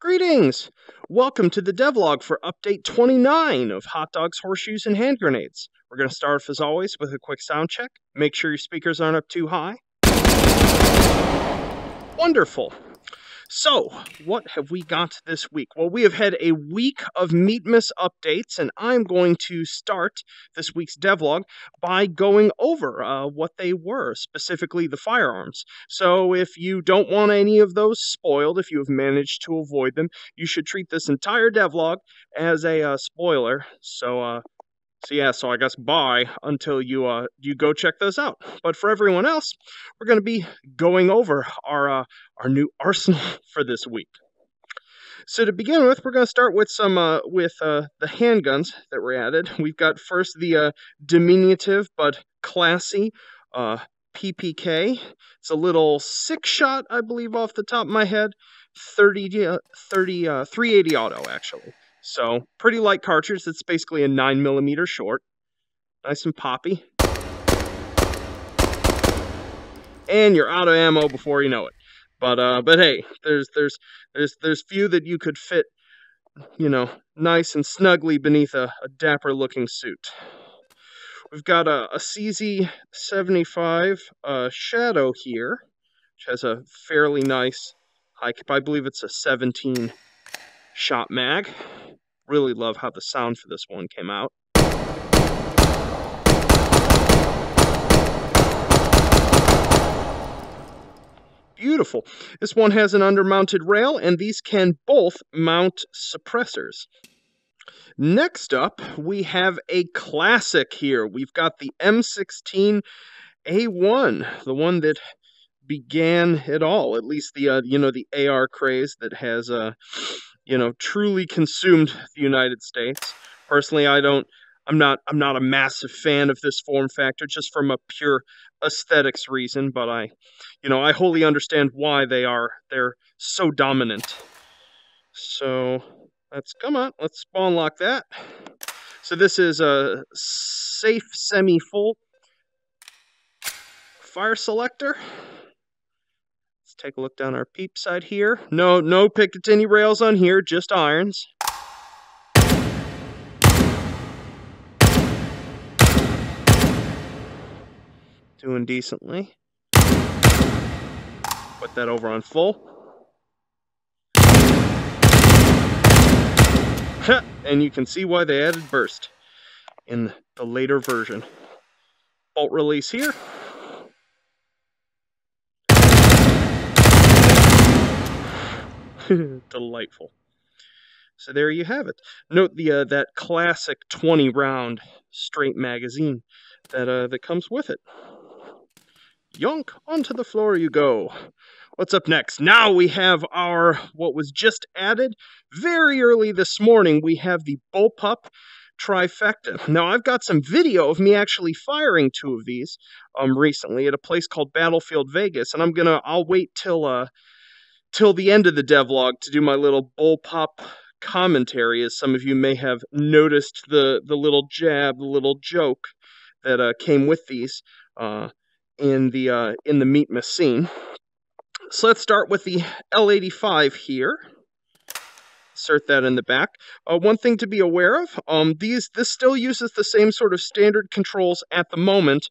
Greetings! Welcome to the devlog for update 29 of Hot Dogs, Horseshoes, and Hand Grenades. We're going to start off, as always, with a quick sound check. Make sure your speakers aren't up too high. Wonderful! So, what have we got this week? Well, we have had a week of Meatmas updates, and I'm going to start this week's devlog by going over what they were, specifically the firearms. So if you don't want any of those spoiled, if you have managed to avoid them, you should treat this entire devlog as a spoiler. So I guess bye until you go check those out. But for everyone else, we're going to be going over our new arsenal for this week. So to begin with, we're going to start with some the handguns that were added. We've got first the diminutive but classy PPK. It's a little 6-shot, I believe, off the top of my head. 380 auto, actually. So, pretty light cartridge. It's basically a 9mm short. Nice and poppy. And you're out of ammo before you know it. But hey, there's few that you could fit, nice and snugly beneath a dapper-looking suit. We've got a CZ75 Shadow here, which has a fairly nice, I believe it's a 17-shot mag. Really love how the sound for this one came out. Beautiful. This one has an undermounted rail, and these can both mount suppressors. Next up, we have a classic here. We've got the M16A1, the one that began it all, at least the the AR craze that has truly consumed the United States. Personally, I'm not a massive fan of this form factor just from a pure aesthetics reason, but I wholly understand why they're so dominant. So let's spawn lock that. So this is a safe semi-full fire selector. Take a look down our peep side here. No Picatinny rails on here, just irons. Doing decently. Put that over on full. And you can see why they added burst in the later version. Bolt release here. Delightful. So there you have it. Note the that classic 20-round straight magazine that comes with it. Yonk, onto the floor you go. What's up next? Now we have what was just added very early this morning. We have the Bullpup Trifecta. Now I've got some video of me actually firing 2 of these recently at a place called Battlefield Vegas, and I'll wait till the end of the devlog to do my little Bullpup commentary, as some of you may have noticed the little jab, the little joke that came with these in the Meatmas scene. So let's start with the L85 here. Insert that in the back. One thing to be aware of, this still uses the same sort of standard controls at the moment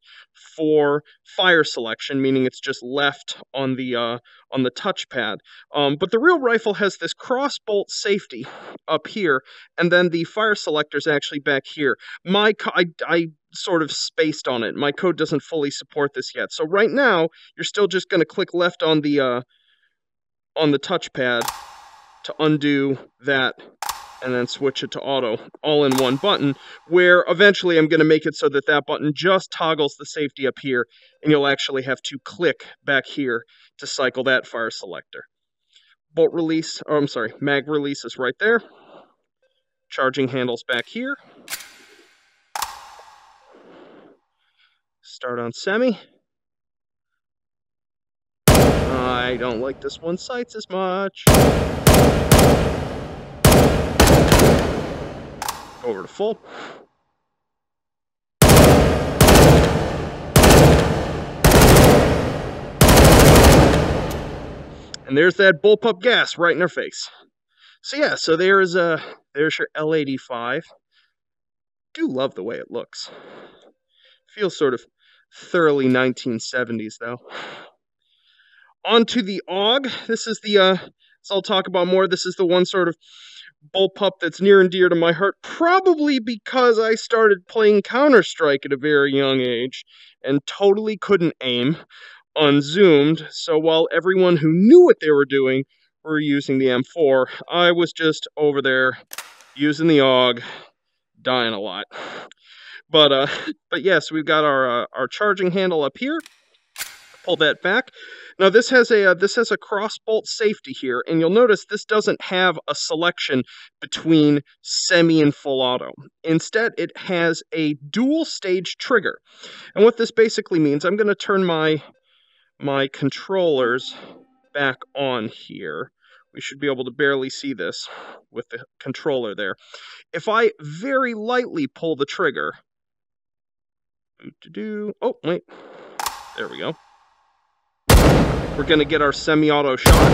for fire selection, meaning it's just left on the touchpad. But the real rifle has this cross bolt safety up here, and then the fire selector is actually back here. I sort of spaced on it. My code doesn't fully support this yet. So right now, you're still just going to click left on the touchpad to undo that, and then switch it to auto, all in one button, where eventually I'm going to make it so that that button just toggles the safety up here, and you'll actually have to click back here to cycle that fire selector. Bolt release, mag release is right there. Charging handles back here. Start on semi. I don't like this one sights as much. Over to full. And there's that bullpup gas right in our face. So yeah, so there's your L85. Do love the way it looks. Feels sort of thoroughly 1970s though. On to the Aug. This is the so I'll talk about more. This is the one sort of bullpup that's near and dear to my heart, probably because I started playing Counter-Strike at a very young age and totally couldn't aim, unzoomed, so while everyone who knew what they were doing were using the M4, I was just over there using the Aug, dying a lot. But yes, we've got our charging handle up here. Pull that back. Now this has a cross bolt safety here, and you'll notice this doesn't have a selection between semi and full auto. Instead, it has a dual stage trigger. And what this basically means, I'm going to turn my controllers back on here. We should be able to barely see this with the controller there. If I very lightly pull the trigger, oh wait, there we go. We're going to get our semi-auto shot.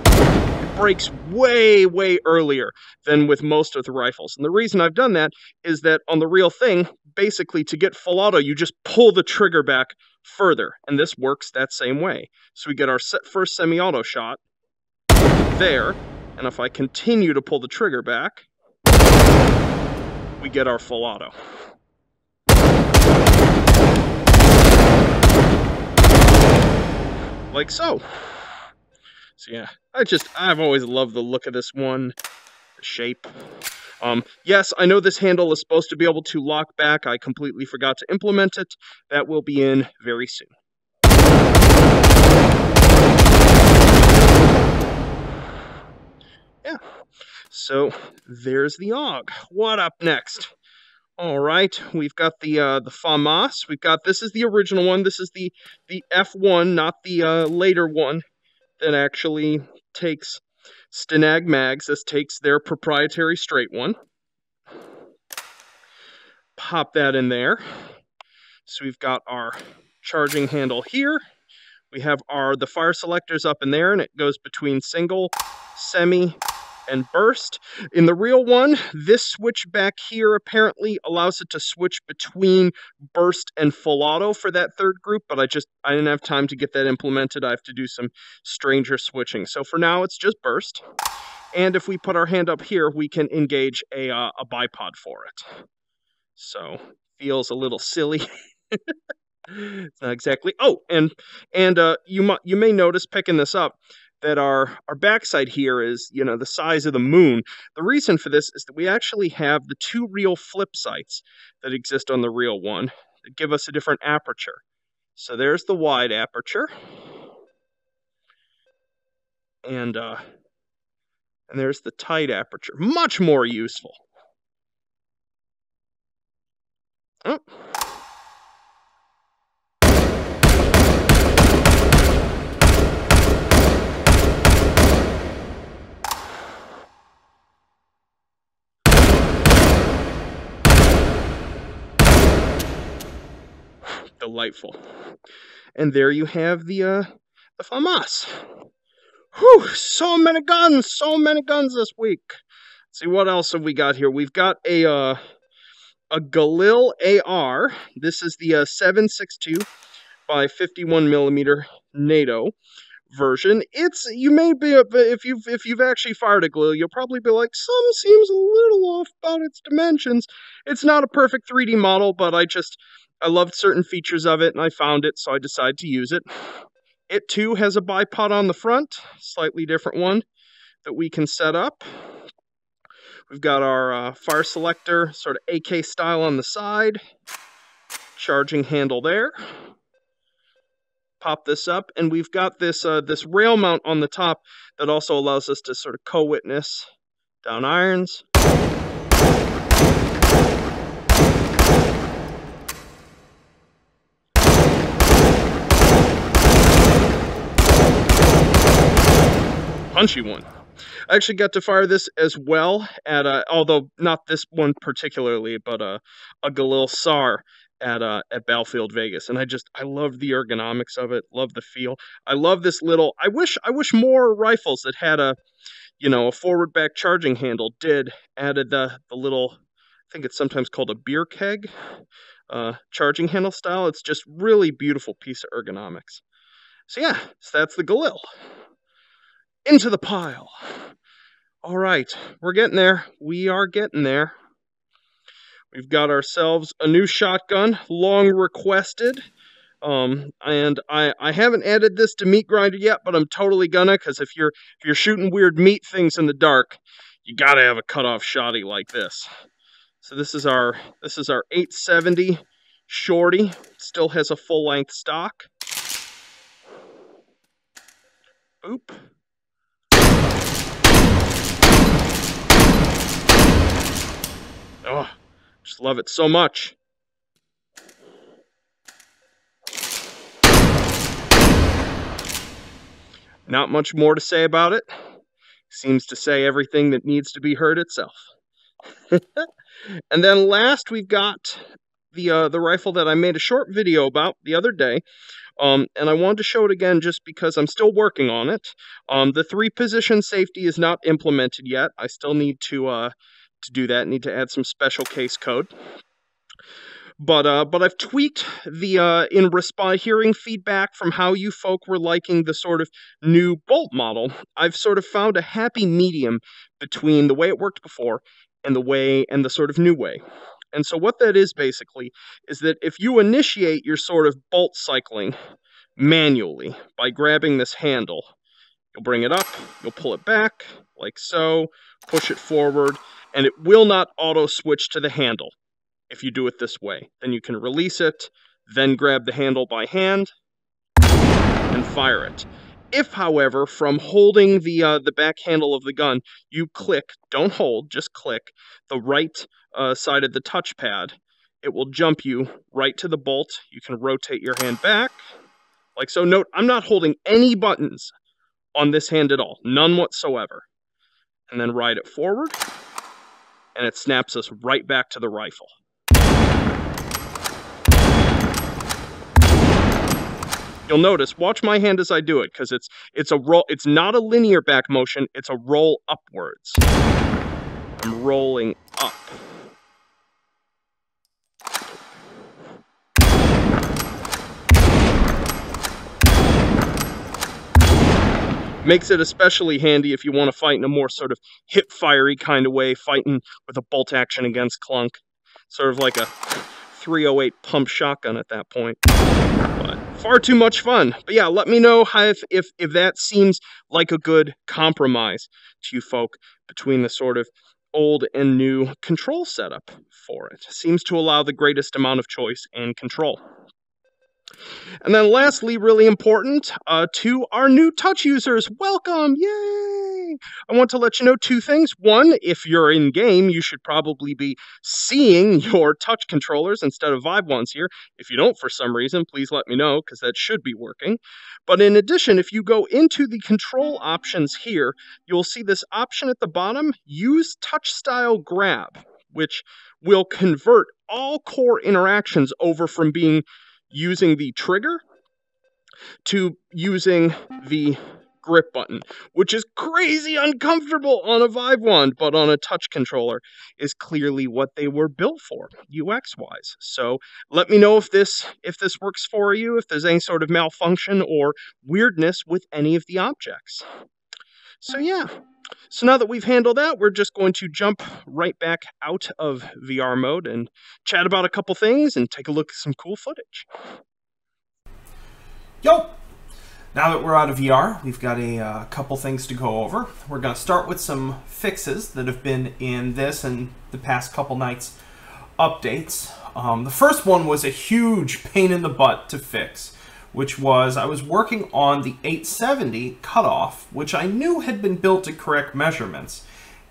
It breaks way, way earlier than with most of the rifles. And the reason I've done that is that on the real thing, basically to get full auto, you just pull the trigger back further. And this works that same way. So we get our first semi-auto shot there. And if I continue to pull the trigger back, we get our full auto. Like so. So yeah, I've always loved the look of this one, the shape. Yes, I know this handle is supposed to be able to lock back. I completely forgot to implement it. That will be in very soon. Yeah, so there's the Aug. What up next? All right, we've got the Famas. This is the original one. This is the F1, not the later one that actually takes Stenag mags. This takes their proprietary straight one. Pop that in there. So we've got our charging handle here. We have the fire selectors up in there, and it goes between single, semi, and burst. In the real one, this switch back here apparently allows it to switch between burst and full auto for that third group, but I didn't have time to get that implemented. I have to do some stranger switching. So for now, it's just burst. And if we put our hand up here, we can engage a bipod for it. So feels a little silly. It's not exactly. Oh, and you may notice picking this up that our backside here is, the size of the moon. The reason for this is that we actually have the two real flip sights that exist on the real one that give us a different aperture. So there's the wide aperture, and there's the tight aperture. Much more useful. Oh. Delightful. And there you have the Famas. Whew, so many guns this week. Let's see, what else have we got here? We've got a Galil AR. This is the 7.62 by 51 millimeter NATO version. You may be if you've actually fired a Galil, you'll probably be like, some seems a little off about its dimensions. It's not a perfect 3D model, but I loved certain features of it, and I found it, so I decided to use it. It, too, has a bipod on the front, slightly different one that we can set up. We've got our fire selector, sort of AK style on the side. Charging handle there. Pop this up, and we've got this rail mount on the top that also allows us to sort of co-witness down irons. Punchy one. I actually got to fire this as well at although not this one particularly, but a Galil SAR at Battlefield Vegas, and I love the ergonomics of it, love the feel. I love this little. I wish more rifles that had you know, a forward back charging handle added the little, I think it's sometimes called a beer keg charging handle style. It's just really beautiful piece of ergonomics. So yeah, so that's the Galil. Into the pile. All right, we're getting there. We are getting there. We've got ourselves a new shotgun, long requested. And I haven't added this to Meat Grinder yet, but I'm totally gonna, because if you're shooting weird meat things in the dark, you gotta have a cutoff shotty like this. So this is our 870 Shorty. Still has a full length stock. Boop. Oh, just love it so much. Not much more to say about it. Seems to say everything that needs to be heard itself. And then last we've got the rifle that I made a short video about the other day. And I wanted to show it again just because I'm still working on it. The 3-position safety is not implemented yet. I still need to do that. Need to add some special case code. But I've tweaked the in response, hearing feedback from how you folk were liking the sort of new bolt model. I've sort of found a happy medium between the way it worked before and the sort of new way. And so what that is basically is that if you initiate your sort of bolt cycling manually by grabbing this handle, you'll bring it up, you'll pull it back like so, push it forward, and it will not auto switch to the handle. If you do it this way, then you can release it, then grab the handle by hand, and fire it. If, however, from holding the back handle of the gun, you click, don't hold, just click, the right side of the touchpad, it will jump you right to the bolt. You can rotate your hand back, like so. Note, I'm not holding any buttons on this hand at all, none whatsoever. And then ride it forward, and it snaps us right back to the rifle. You'll notice, watch my hand as I do it, because it's a roll. It's not a linear back motion, it's a roll upwards. I'm rolling up. Makes it especially handy if you want to fight in a more sort of hip-fiery kind of way, fighting with a bolt action against clunk. Sort of like a 308 pump shotgun at that point. But far too much fun. But yeah, let me know how if that seems like a good compromise to you folk between the sort of old and new control setup for it. Seems to allow the greatest amount of choice and control. And then lastly, really important, to our new touch users, welcome, yay! I want to let you know 2 things. One, if you're in game, you should probably be seeing your touch controllers instead of Vive ones here. If you don't for some reason, please let me know, because that should be working. But in addition, if you go into the control options here, you'll see this option at the bottom, use touch style grab, which will convert all core interactions over from using the trigger to using the grip button, which is crazy uncomfortable on a Vive wand, but on a touch controller is clearly what they were built for, UX-wise. So let me know if this works for you, if there's any sort of malfunction or weirdness with any of the objects. So yeah. So now that we've handled that, we're just going to jump right back out of VR mode and chat about a couple things and take a look at some cool footage. Yo! Now that we're out of VR, we've got a couple things to go over. We're going to start with some fixes that have been in this and the past couple nights' updates. The first one was a huge pain in the butt to fix, which was I was working on the 870 Cutoff, which I knew had been built to correct measurements,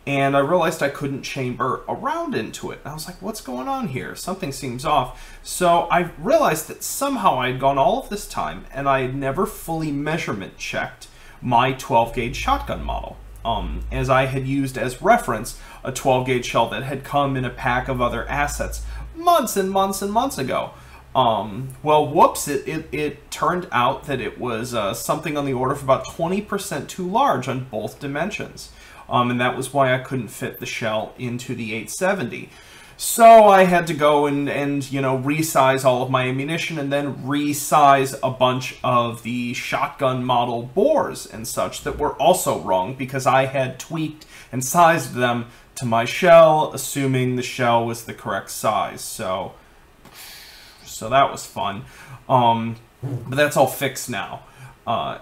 and I realized I couldn't chamber a round into it. And I was like, what's going on here? Something seems off. So I realized that somehow I had gone all of this time and I had never fully measurement checked my 12-gauge shotgun model, as I had used as reference a 12-gauge shell that had come in a pack of other assets months and months and months ago. Well, whoops, it turned out that it was something on the order of about 20% too large on both dimensions. and that was why I couldn't fit the shell into the 870. So I had to go and you know, resize all of my ammunition and then resize a bunch of the shotgun model bores and such that were also wrong because I had tweaked and sized them to my shell, assuming the shell was the correct size. So that was fun. But that's all fixed now.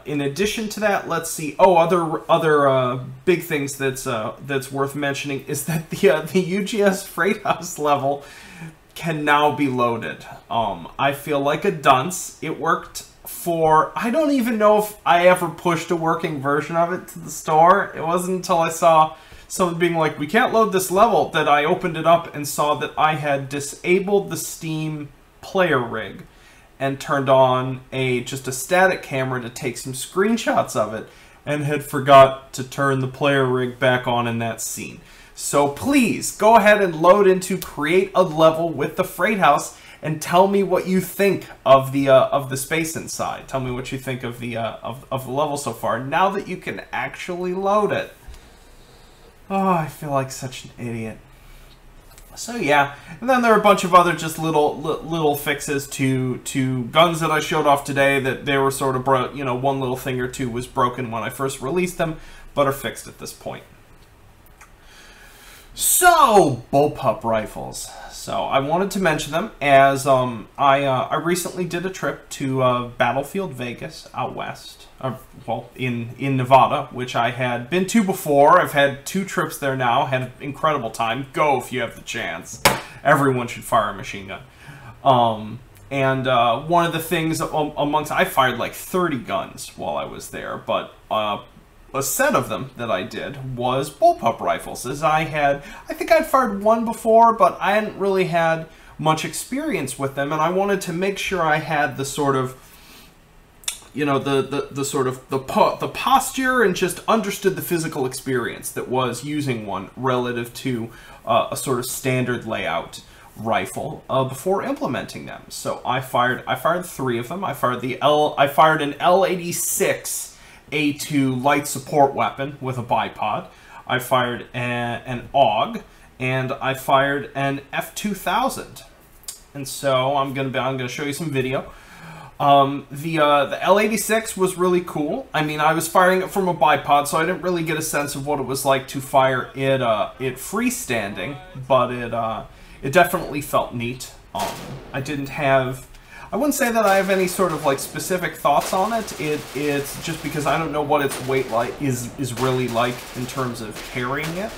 In addition to that, let's see. Oh, other big things that's worth mentioning is that the UGS Freight House level can now be loaded. I feel like a dunce. It worked for, I don't even know if I ever pushed a working version of it to the store. It wasn't until I saw someone being like, we can't load this level, that I opened it up and saw that I had disabled the Steam player rig and turned on just a static camera to take some screenshots of it, and had forgot to turn the player rig back on in that scene. So please, go ahead and load into Create a Level with the Freight House, and tell me what you think of the space inside. Tell me what you think of the level so far, now that you can actually load it. Oh, I feel like such an idiot. So yeah, and then there are a bunch of other just little fixes to guns that I showed off today that they were sort of you know, one little thing or two was broken when I first released them, but are fixed at this point. So, Bullpup Rifles. So I wanted to mention them as I recently did a trip to Battlefield Vegas out west, well, in Nevada, which I had been to before. I've had 2 trips there now, had an incredible time. Go if you have the chance. Everyone should fire a machine gun. One of the things amongst, I fired like 30 guns while I was there, but a set of them that I did was Bullpup Rifles, as I think I'd fired one before, but I hadn't really had much experience with them, and I wanted to make sure I had the sort of, you know, the posture and just understood the physical experience that was using one relative to a sort of standard layout rifle before implementing them. So I fired 3 of them. I fired an L86 A2 light support weapon with a bipod. I fired an AUG, and I fired an F2000. And so I'm gonna show you some video. The L86 was really cool. I mean, I was firing it from a bipod, so I didn't really get a sense of what it was like to fire it freestanding, but it definitely felt neat. I wouldn't say that I have any sort of like specific thoughts on it. It's just because I don't know what its weight is really like in terms of carrying it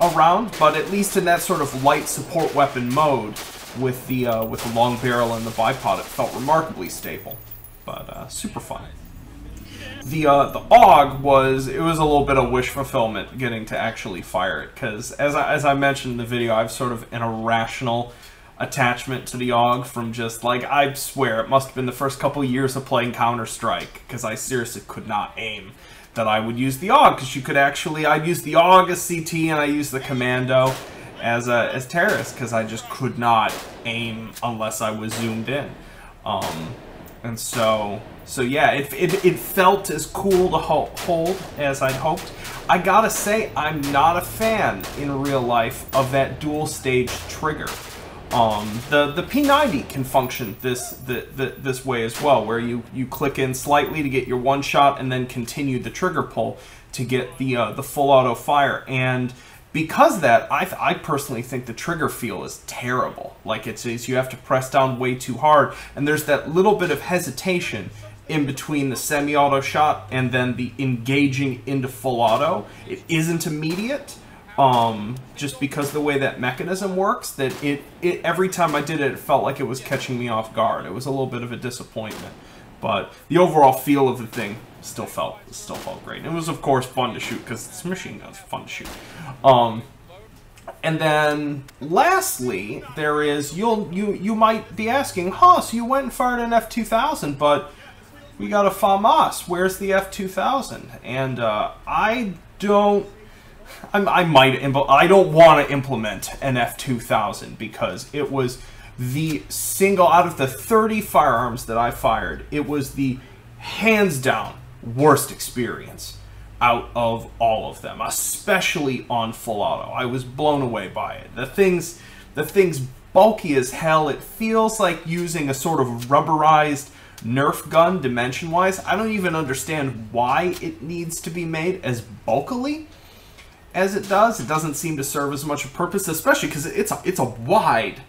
around. But at least in that sort of light support weapon mode with the long barrel and the bipod, it felt remarkably stable. But super fun. The AUG was a little bit of wish fulfillment getting to actually fire it, because as I mentioned in the video, I've sort of an irrational attachment to the AUG from just like, I swear it must have been the first couple years of playing Counter-Strike, because I seriously could not aim, that I would use the AUG, because you could actually, I'd use the AUG as CT and I used the Commando as terrorist, because I just could not aim unless I was zoomed in. And so yeah, it felt as cool to hold as I'd hoped. I gotta say, I'm not a fan in real life of that dual stage trigger. The P90 can function this way as well, where you click in slightly to get your one shot and then continue the trigger pull to get the full auto fire. And because of that, I personally think the trigger feel is terrible. Like you have to press down way too hard, and there's that little bit of hesitation in between the semi-auto shot and then the engaging into full auto. It isn't immediate. Just because the way that mechanism works, that every time I did it, it felt like it was catching me off guard. It was a little bit of a disappointment, but the overall feel of the thing still felt great. And it was, of course, fun to shoot because it's machine guns, fun to shoot. And then lastly, there is you might be asking, huh? So you went and fired an F2000, but we got a Famas. Where's the F2000? And I don't want to implement an F2000 because it was the single out of the 30 firearms that I fired, it was the hands down worst experience out of all of them, especially on full auto. I was blown away by it. The thing's bulky as hell. It feels like using a sort of rubberized Nerf gun dimension-wise. I don't even understand why it needs to be made as bulkily as it does. It doesn't seem to serve as much a purpose, especially because it's a wide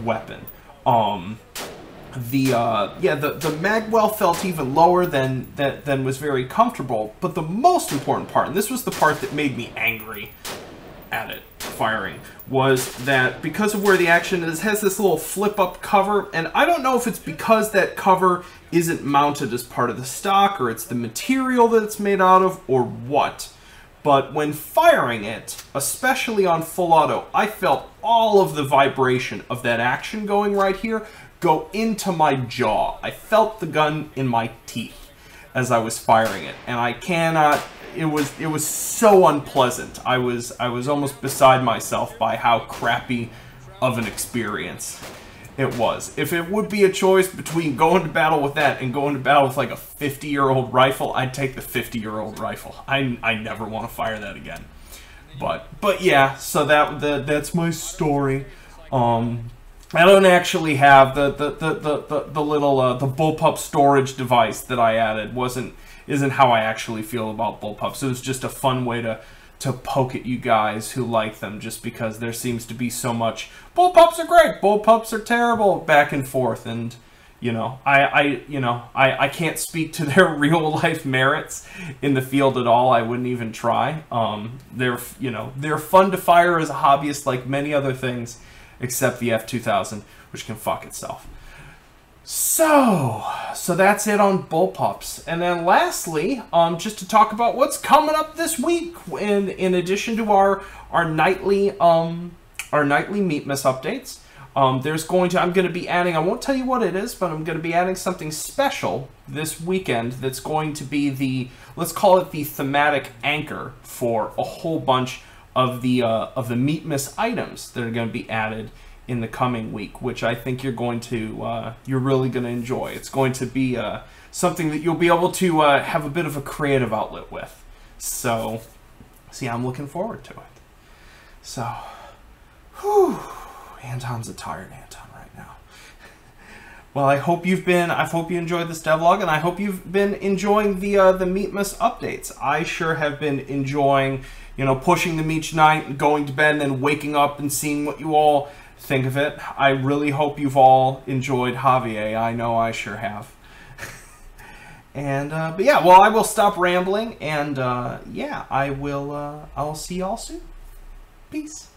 weapon. The magwell felt even lower than was very comfortable. But the most important part, and this was the part that made me angry at it firing, was that because of where the action is, it has this little flip-up cover, and I don't know if it's because that cover isn't mounted as part of the stock, or it's the material that it's made out of, or what. But when firing it, especially on full auto, I felt all of the vibration of that action going right here go into my jaw. I felt the gun in my teeth as I was firing it, and I cannot. It was so unpleasant. I was almost beside myself by how crappy of an experience it was. If it would be a choice between going to battle with that and going to battle with like a 50-year-old rifle, I'd take the 50-year-old rifle. I never want to fire that again. But yeah, so that's my story. I don't actually have the little the Bullpup storage device that I added. Isn't how I actually feel about Bullpups. It was just a fun way to poke at you guys who like them, just because there seems to be so much Bullpups are great, Bullpups are terrible, back and forth, and I can't speak to their real life merits in the field at all. I wouldn't even try. They're fun to fire as a hobbyist, like many other things, except the F2000, which can fuck itself. So that's it on Bullpups. And then lastly, just to talk about what's coming up this week, in addition to our nightly Meatmas updates, I'm going to be adding, I won't tell you what it is, but I'm going to be adding something special this weekend that's going to be let's call it the thematic anchor for a whole bunch of the Meatmas items that are going to be added in the coming week, which I think you're really going to enjoy. It's going to be something that you'll be able to have a bit of a creative outlet with. So yeah, I'm looking forward to it. So, whew, Anton's a tired Anton right now. Well, I hope you enjoyed this devlog, and I hope you've been enjoying the Meatmas updates. I sure have been enjoying, pushing them each night and going to bed and then waking up and seeing what you all think of it. I really hope you've all enjoyed Javier. I know I sure have. And but yeah, well, I will stop rambling, and yeah, I'll see y'all soon. Peace.